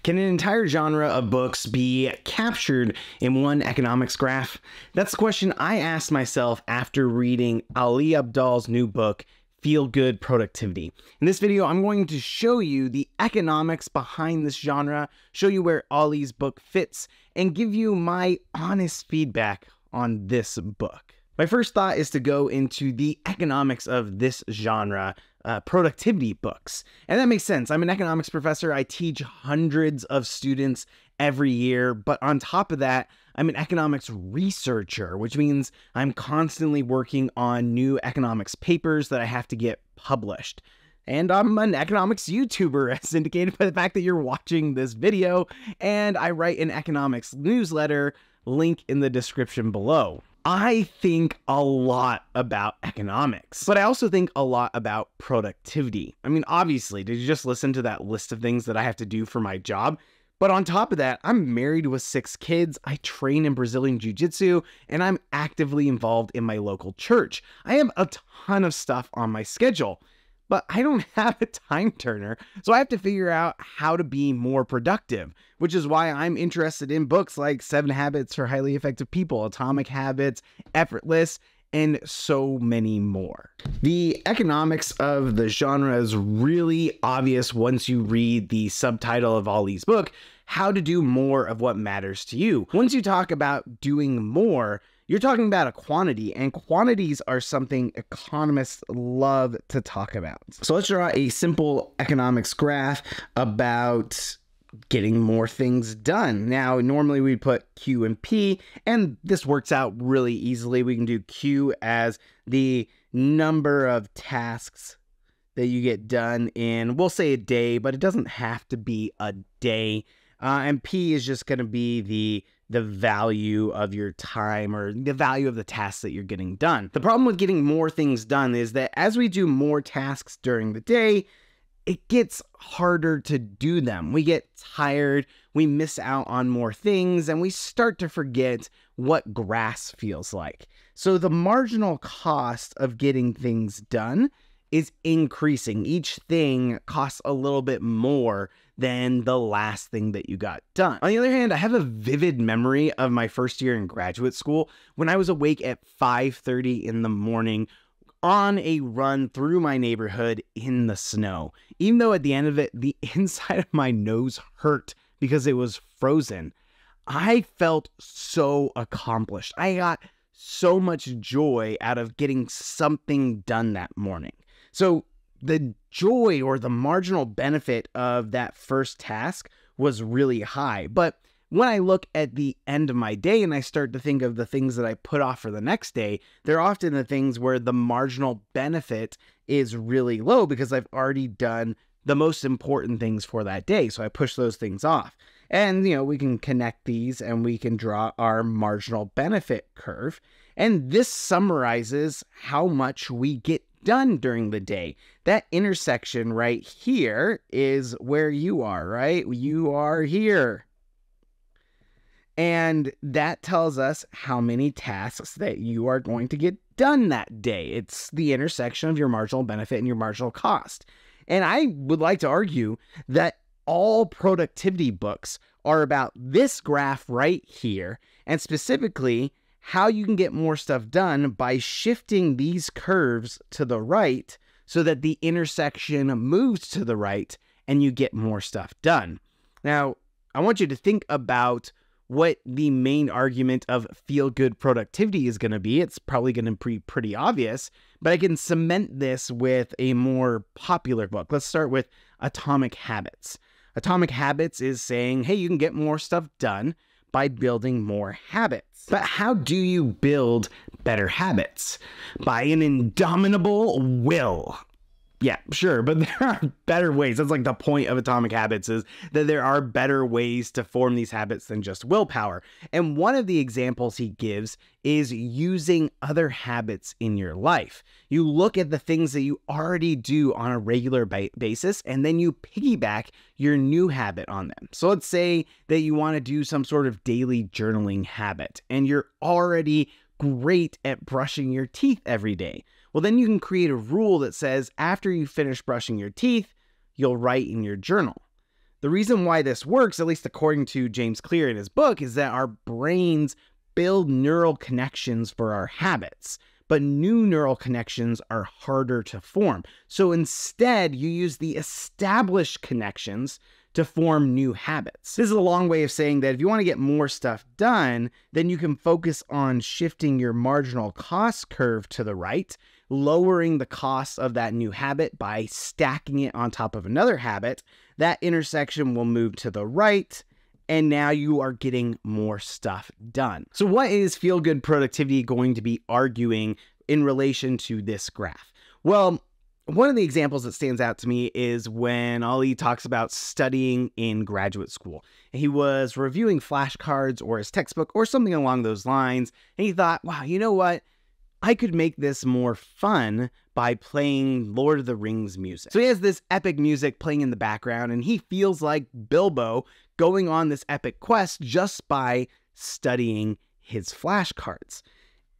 Can an entire genre of books be captured in one economics graph? That's the question I asked myself after reading Ali Abdaal's new book, Feel Good Productivity. In this video, I'm going to show you the economics behind this genre, show you where Ali's book fits, and give you my honest feedback on this book. My first thought is to go into the economics of this genre, productivity books. And that makes sense. I'm an economics professor. I teach hundreds of students every year. But on top of that, I'm an economics researcher, which means I'm constantly working on new economics papers that I have to get published. And I'm an economics YouTuber, as indicated by the fact that you're watching this video. And I write an economics newsletter, link in the description below. I think a lot about economics, but I also think a lot about productivity. I mean, obviously, did you just listen to that list of things that I have to do for my job? But on top of that, I'm married with 6 kids, I train in Brazilian Jiu-Jitsu, and I'm actively involved in my local church. I have a ton of stuff on my schedule, but I don't have a time turner, so I have to figure out how to be more productive, which is why I'm interested in books like 7 Habits for Highly Effective People, Atomic Habits, Effortless, and so many more. The economics of the genre is really obvious once you read the subtitle of Ali's book, How to Do More of What Matters to You. Once you talk about doing more, you're talking about a quantity, and quantities are something economists love to talk about. So let's draw a simple economics graph about getting more things done. Now, normally we'd put Q and P, and this works out really easily. We can do Q as the number of tasks that you get done in, we'll say a day, but it doesn't have to be a day. And P is just going to be the value of your time, or the value of the tasks that you're getting done. The problem with getting more things done is that as we do more tasks during the day, it gets harder to do them. We get tired, we miss out on more things, and we start to forget what grass feels like. So the marginal cost of getting things done is increasing. Each thing costs a little bit more than the last thing that you got done. On the other hand, I have a vivid memory of my first year in graduate school when I was awake at 5:30 in the morning on a run through my neighborhood in the snow. Even though at the end of it, the inside of my nose hurt because it was frozen, I felt so accomplished. I got so much joy out of getting something done that morning. So the joy, or the marginal benefit of that first task, was really high. But when I look at the end of my day and I start to think of the things that I put off for the next day, they're often the things where the marginal benefit is really low because I've already done the most important things for that day. So I push those things off. And, we can connect these and we can draw our marginal benefit curve. And this summarizes how much we get done during the day. That intersection right here is where you are, right? You are here. And that tells us how many tasks that you are going to get done that day. It's the intersection of your marginal benefit and your marginal cost. And I would like to argue that all productivity books are about this graph right here, and specifically how you can get more stuff done by shifting these curves to the right so that the intersection moves to the right and you get more stuff done. Now, I want you to think about what the main argument of feel-good productivity is going to be. It's probably going to be pretty obvious, but I can cement this with a more popular book. Let's start with Atomic Habits. Atomic Habits is saying, hey, you can get more stuff done by building more habits. But how do you build better habits? By an indomitable will. Yeah, sure, but there are better ways. That's like the point of Atomic Habits, is that there are better ways to form these habits than just willpower. And one of the examples he gives is using other habits in your life. You look at the things that you already do on a regular basis, and then you piggyback your new habit on them. So let's say that you want to do some sort of daily journaling habit, and you're already great at brushing your teeth every day. Well, then you can create a rule that says after you finish brushing your teeth, you'll write in your journal. The reason why this works, at least according to James Clear in his book, is that our brains build neural connections for our habits, but new neural connections are harder to form. So instead, you use the established connections to form new habits. This is a long way of saying that if you want to get more stuff done, then you can focus on shifting your marginal cost curve to the right, lowering the cost of that new habit by stacking it on top of another habit. That intersection will move to the right, and now you are getting more stuff done. So what is feel-good productivity going to be arguing in relation to this graph? Well, one of the examples that stands out to me is when Ali talks about studying in graduate school. He was reviewing flashcards or his textbook or something along those lines, and he thought, wow, you know what? I could make this more fun by playing Lord of the Rings music. So he has this epic music playing in the background, and he feels like Bilbo going on this epic quest just by studying his flashcards.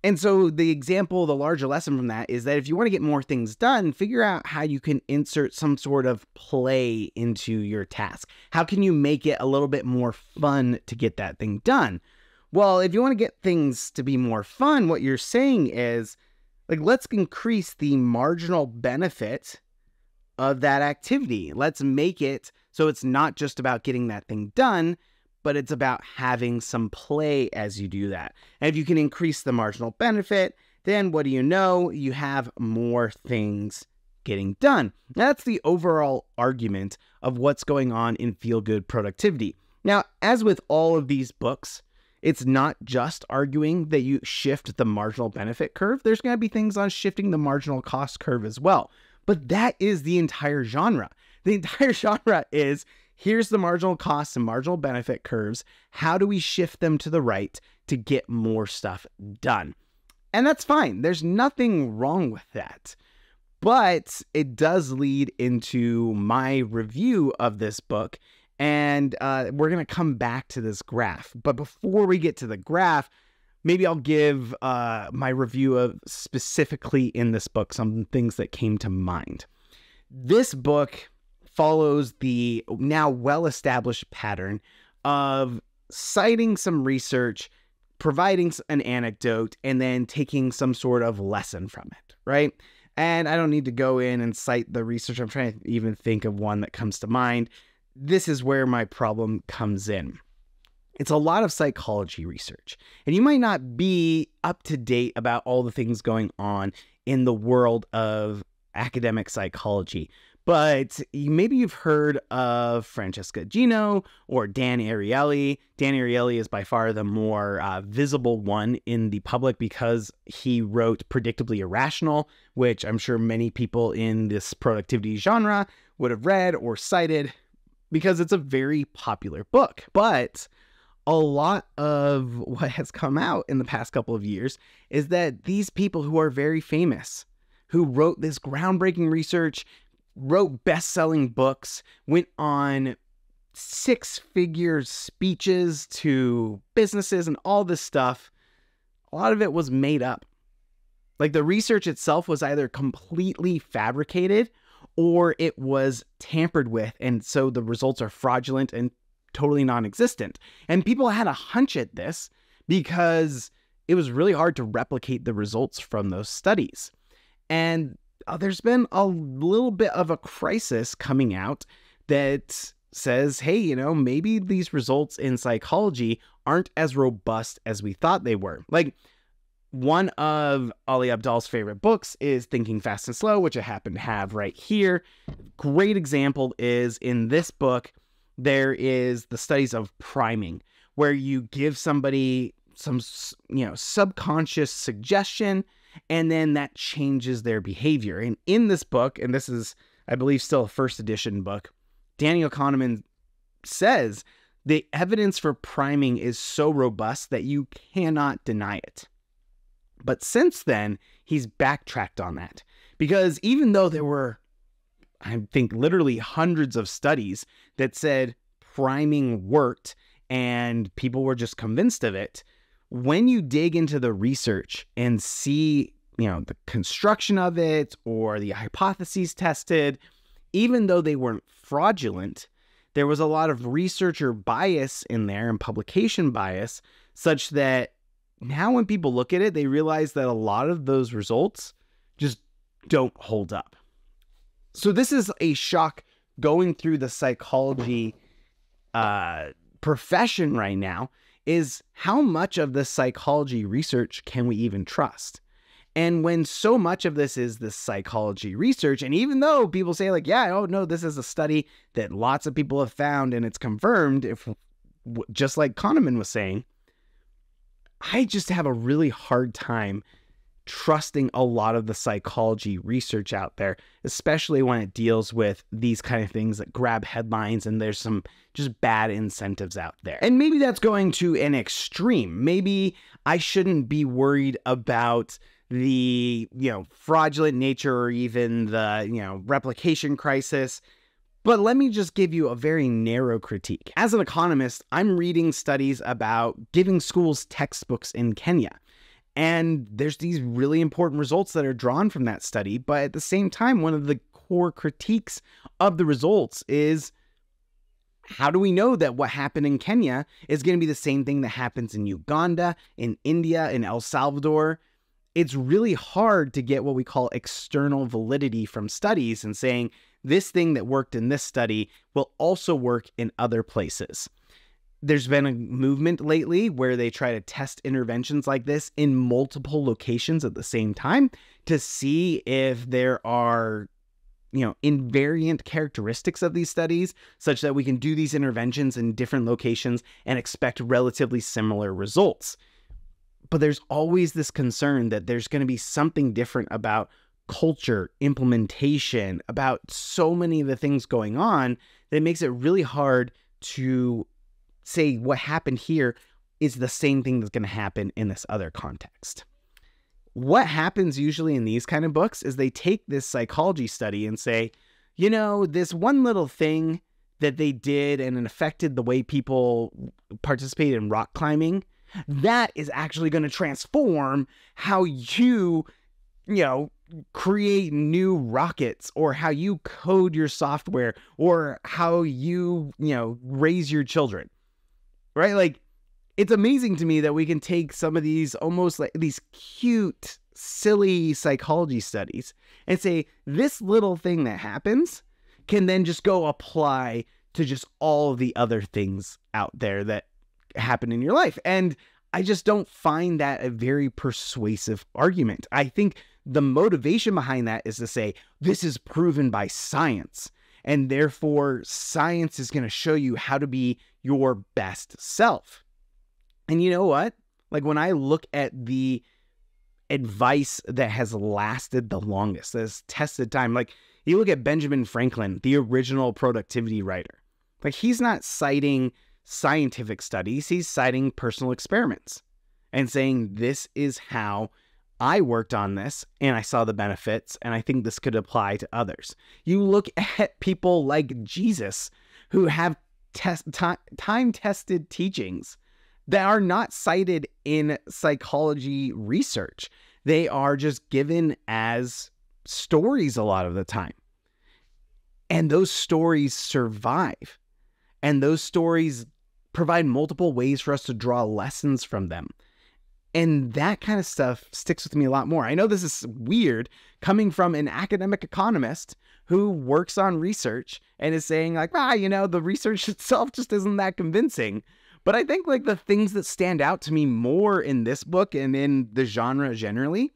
And so the example, the larger lesson from that is that if you want to get more things done, figure out how you can insert some sort of play into your task. How can you make it a little bit more fun to get that thing done? Well, if you want to get things to be more fun, what you're saying is, like, let's increase the marginal benefit of that activity. Let's make it so it's not just about getting that thing done, but it's about having some play as you do that. And if you can increase the marginal benefit, then what do you know? You have more things getting done. That's the overall argument of what's going on in feel-good productivity. Now, as with all of these books, it's not just arguing that you shift the marginal benefit curve. There's going to be things on shifting the marginal cost curve as well. But that is the entire genre. The entire genre is, here's the marginal cost and marginal benefit curves. How do we shift them to the right to get more stuff done? And that's fine. There's nothing wrong with that. But it does lead into my review of this book. And we're going to come back to this graph. But before we get to the graph, maybe I'll give my review of specifically in this book some things that came to mind. This book follows the now well-established pattern of citing some research, providing an anecdote, and then taking some sort of lesson from it, right? And I don't need to go in and cite the research. I'm trying to even think of one that comes to mind. This is where my problem comes in. It's a lot of psychology research, and you might not be up to date about all the things going on in the world of academic psychology, but maybe you've heard of Francesca Gino or Dan Ariely. Dan Ariely is by far the more visible one in the public because he wrote Predictably Irrational, which I'm sure many people in this productivity genre would have read or cited because it's a very popular book. But a lot of what has come out in the past couple of years is that these people who are very famous, who wrote this groundbreaking research, wrote best-selling books, went on six-figure speeches to businesses and all this stuff, a lot of it was made up. Like, the research itself was either completely fabricated or it was tampered with, and so the results are fraudulent and totally non-existent. And people had a hunch at this because it was really hard to replicate the results from those studies. And there's been a little bit of a crisis coming out that says, hey, you know, maybe these results in psychology aren't as robust as we thought they were. Like, one of Ali Abdaal's favorite books is Thinking Fast and Slow, which I happen to have right here. Great example is in this book, there is the studies of priming, where you give somebody some, subconscious suggestion, and then that changes their behavior. And in this book, and this is, I believe, still a first edition book, Daniel Kahneman says the evidence for priming is so robust that you cannot deny it. But since then, he's backtracked on that. Because even though there were, I think, literally hundreds of studies that said priming worked and people were just convinced of it, when you dig into the research and see, the construction of it or the hypotheses tested, even though they weren't fraudulent, there was a lot of researcher bias in there and publication bias, such that now when people look at it, they realize that a lot of those results just don't hold up. So this is a shock going through the psychology profession right now, is how much of the psychology research can we even trust? And when so much of this is the psychology research, and even though people say like, yeah, oh no, this is a study that lots of people have found and it's confirmed, if just like Kahneman was saying, I just have a really hard time trusting a lot of the psychology research out there, especially when it deals with these kind of things that grab headlines and there's some just bad incentives out there. And maybe that's going to an extreme. Maybe I shouldn't be worried about the, fraudulent nature or even the, replication crisis. But let me just give you a very narrow critique. As an economist, I'm reading studies about giving schools textbooks in Kenya. And there's these really important results that are drawn from that study. But at the same time, one of the core critiques of the results is, how do we know that what happened in Kenya is going to be the same thing that happens in Uganda, in India, in El Salvador? It's really hard to get what we call external validity from studies and saying this thing that worked in this study will also work in other places. There's been a movement lately where they try to test interventions like this in multiple locations at the same time to see if there are, invariant characteristics of these studies such that we can do these interventions in different locations and expect relatively similar results. But there's always this concern that there's going to be something different about culture, implementation, about so many of the things going on that makes it really hard to say what happened here is the same thing that's going to happen in this other context. What happens usually in these kind of books is they take this psychology study and say, this one little thing that they did and it affected the way people participate in rock climbing, that is actually going to transform how you create new rockets or how you code your software or how you, raise your children. Right? Like, it's amazing to me that we can take some of these almost like these cute, silly psychology studies and say this little thing that happens can then just go apply to just all the other things out there that happen in your life. And I just don't find that a very persuasive argument. I think the motivation behind that is to say, this is proven by science, and therefore science is going to show you how to be your best self. And you know what? Like, when I look at the advice that has lasted the longest, that has tested time, like you look at Benjamin Franklin, the original productivity writer, like he's not citing scientific studies, he's citing personal experiments and saying, this is how I worked on this and I saw the benefits and I think this could apply to others. You look at people like Jesus who have time-tested teachings that are not cited in psychology research. They are just given as stories a lot of the time. And those stories survive. And those stories provide multiple ways for us to draw lessons from them. And that kind of stuff sticks with me a lot more. I know this is weird coming from an academic economist who works on research and is saying like, the research itself just isn't that convincing. But I think like the things that stand out to me more in this book and in the genre generally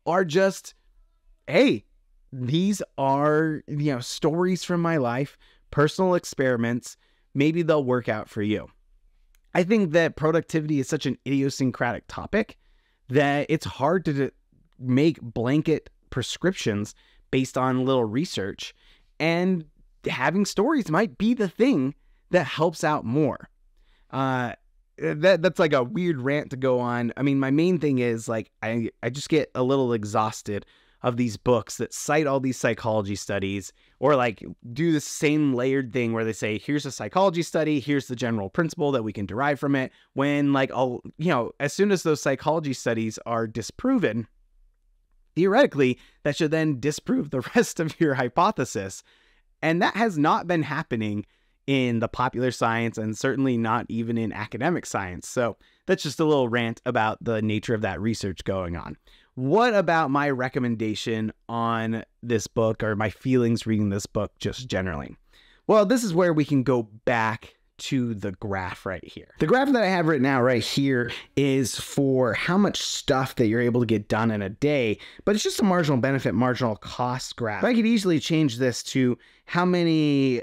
are just, hey, these are, stories from my life, personal experiments. Maybe they'll work out for you. I think that productivity is such an idiosyncratic topic that it's hard to make blanket prescriptions based on little research, and having stories might be the thing that helps out more. That's like a weird rant to go on. I mean, my main thing is like, I just get a little exhausted of these books that cite all these psychology studies or like do the same layered thing where they say, here's a psychology study, here's the general principle that we can derive from it. When like, as soon as those psychology studies are disproven, theoretically, that should then disprove the rest of your hypothesis. And that has not been happening in the popular science and certainly not even in academic science. So that's just a little rant about the nature of that research going on. What about my recommendation on this book, or my feelings reading this book just generally? Well, this is where we can go back to the graph right here. The graph that I have right now right here is for how much stuff that you're able to get done in a day, but it's just a marginal benefit, marginal cost graph. I could easily change this to how many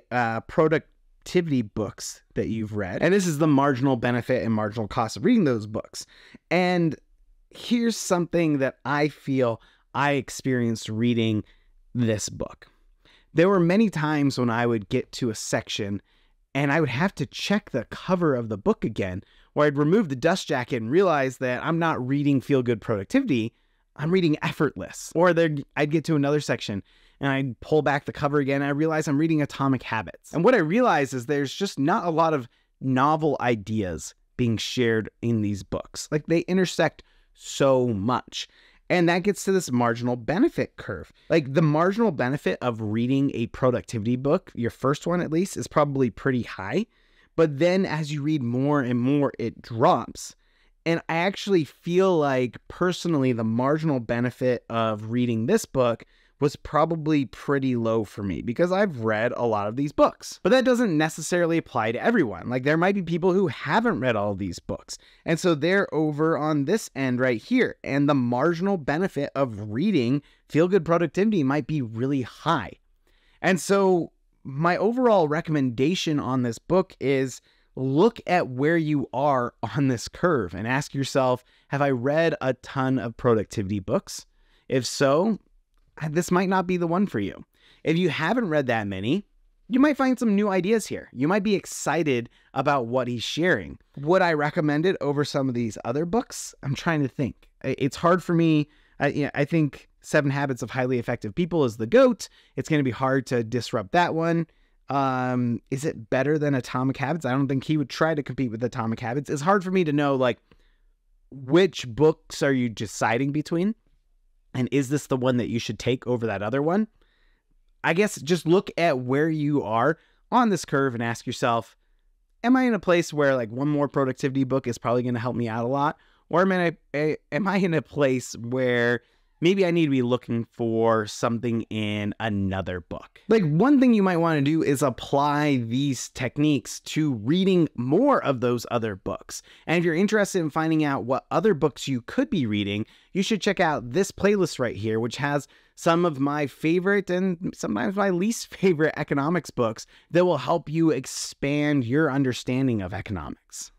productivity books that you've read. And this is the marginal benefit and marginal cost of reading those books. And here's something that I feel I experienced reading this book. There were many times when I would get to a section and I would have to check the cover of the book again, where I'd remove the dust jacket and realize that I'm not reading Feel Good Productivity, I'm reading Effortless. Or I'd get to another section and I'd pull back the cover again and I realize I'm reading Atomic Habits. And what I realize is there's just not a lot of novel ideas being shared in these books. Like, they intersect so much. And that gets to this marginal benefit curve. Like, the marginal benefit of reading a productivity book, your first one at least, is probably pretty high. But then as you read more and more, it drops. And I actually feel like, personally, the marginal benefit of reading this book was probably pretty low for me, because I've read a lot of these books. But that doesn't necessarily apply to everyone. Like, there might be people who haven't read all of these books, and so they're over on this end right here, and the marginal benefit of reading Feel Good Productivity might be really high. And so my overall recommendation on this book is, look at where you are on this curve and ask yourself, have I read a ton of productivity books? If so, this might not be the one for you. If you haven't read that many, you might find some new ideas here. You might be excited about what he's sharing. Would I recommend it over some of these other books? I'm trying to think. It's hard for me. I think 7 Habits of Highly Effective People is the GOAT. It's going to be hard to disrupt that one. Is it better than Atomic Habits? I don't think he would try to compete with Atomic Habits. It's hard for me to know, like, which books are you deciding between? And is this the one that you should take over that other one? I guess just look at where you are on this curve and ask yourself, am I in a place where, like, one more productivity book is probably going to help me out a lot? Or am I in a place where maybe I need to be looking for something in another book? Like, one thing you might want to do is apply these techniques to reading more of those other books. And if you're interested in finding out what other books you could be reading, you should check out this playlist right here, which has some of my favorite and sometimes my least favorite economics books that will help you expand your understanding of economics.